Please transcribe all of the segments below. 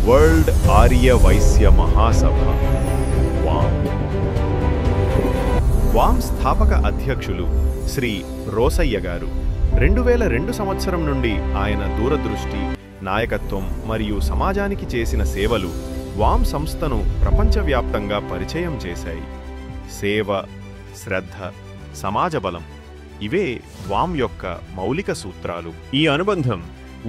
World Arya Vysya మహాసభ వామ్. వామ్ స్థాపక అధ్యక్షులు శ్రీ రోసయ్య గారు. 2002 సంవత్సరం నుండి ఆయన దూరదృష్టి, నాయకత్వం మరియు సమాజానికి చేసిన సేవలు వామ్ సంస్థను ప్రపంచవ్యాప్తంగా పరిచయం చేశాయి. సేవ, శ్రద్ధ, సమాజ బలం ఇవే వామ్ యొక్క మౌలిక సూత్రాలు. ఈ అనుబంధం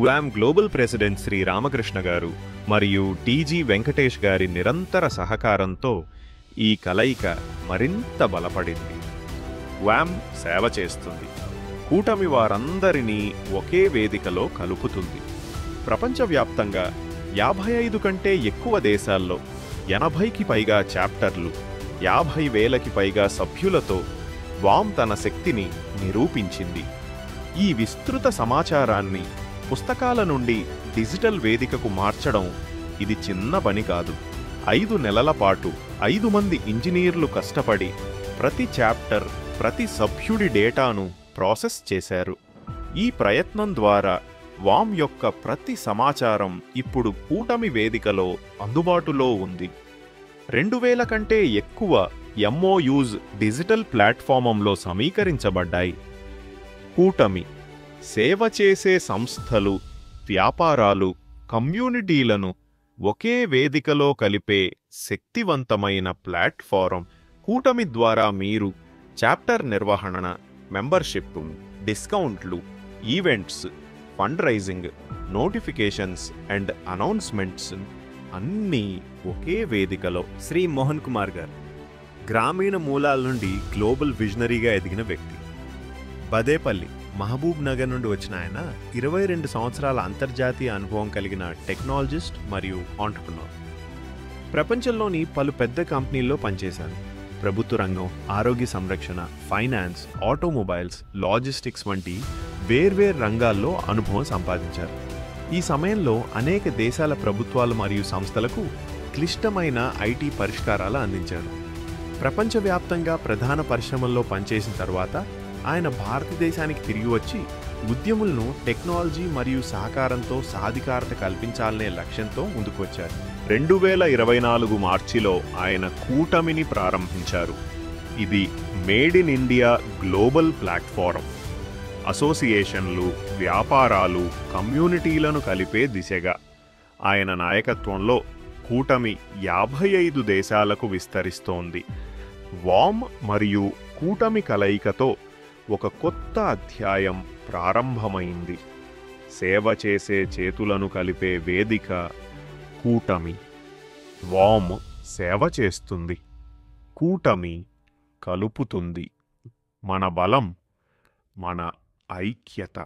వామ్ గ్లోబల్ ప్రెసిడెంట్ శ్రీ రామకృష్ణ గారు మరియు టీజీ వెంకటేష్ గారి నిరంతర సహకారంతో ఈ కలయిక మరింత బలపడింది. వామ్ సేవ చేస్తుంది, కూటమి వారందరినీ ఒకే వేదికలో కలుపుతుంది. ప్రపంచవ్యాప్తంగా 55 కంటే ఎక్కువ దేశాల్లో 80కి పైగా చాప్టర్లు, 50,000కి పైగా సభ్యులతో వామ్ తన శక్తిని నిరూపించింది. ఈ విస్తృత సమాచారాన్ని పుస్తకాల నుండి డిజిటల్ వేదికకు మార్చడం ఇది చిన్న పని కాదు. 5 నెలల పాటు 5 మంది ఇంజనీర్లు కష్టపడి ప్రతి చాప్టర్, ప్రతి సభ్యుడి డేటాను ప్రాసెస్ చేశారు. ఈ ప్రయత్నం ద్వారా వామ్ యొక్క ప్రతి సమాచారం ఇప్పుడు కూటమి వేదికలో అందుబాటులో ఉంది. 2000 కంటే ఎక్కువ MOUs డిజిటల్ ప్లాట్ఫామంలో సమీకరించబడ్డాయి. కూటమి సేవ చేసే సంస్థలు, వ్యాపారాలు, కమ్యూనిటీలను ఒకే వేదికలో కలిపే శక్తివంతమైన ప్లాట్ఫారం. కూటమి ద్వారా మీరు చాప్టర్ నిర్వహణ, మెంబర్షిప్, డిస్కౌంట్లు, events, fund raising, notifications and announcements అన్నీ ఒకే వేదికలో. శ్రీ మోహన్ కుమార్ గారు గ్రామీణ మూలాల నుండి గ్లోబల్ విజనరీగా ఎదిగిన వ్యక్తి. బదేపల్లి, మహబూబ్ నగర్ నుండి వచ్చిన ఆయన 22 సంవత్సరాల అంతర్జాతీయ అనుభవం కలిగిన టెక్నాలజిస్ట్ మరియు ఆంటర్ప్రెన్యూర్. ప్రపంచంలోని పలు పెద్ద కంపెనీల్లో పనిచేశారు. ప్రభుత్వ రంగం, ఆరోగ్య సంరక్షణ, ఫైనాన్స్, ఆటోమొబైల్స్, లాజిస్టిక్స్ వంటి వేర్వేరు రంగాల్లో అనుభవం సంపాదించారు. ఈ సమయంలో అనేక దేశాల ప్రభుత్వాలు మరియు సంస్థలకు క్లిష్టమైన ఐటీ పరిష్కారాలు అందించారు. ప్రపంచవ్యాప్తంగా ప్రధాన పరిశ్రమల్లో పనిచేసిన తర్వాత ఆయన భారతదేశానికి తిరిగి వచ్చి ఉద్యములను టెక్నాలజీ మరియు సహకారంతో సాధికారత కల్పించాలనే లక్ష్యంతో ముందుకు వచ్చారు. 2024 మార్చిలో ఆయన కూటమిని ప్రారంభించారు. ఇది made in India global platform. అసోసియేషన్లు, వ్యాపారాలు, కమ్యూనిటీలను కలిపే దిశగా ఆయన నాయకత్వంలో కూటమి 55 దేశాలకు విస్తరిస్తోంది. వామ్ మరియు కూటమి కలయికతో ఒక కొత్త అధ్యాయం ప్రారంభమైంది. సేవ చేసే చేతులను కలిపే వేదిక కూటమి. వామ్ సేవ చేస్తుంది, కూటమి కలుపుతుంది. మన బలం, మన ఐక్యత.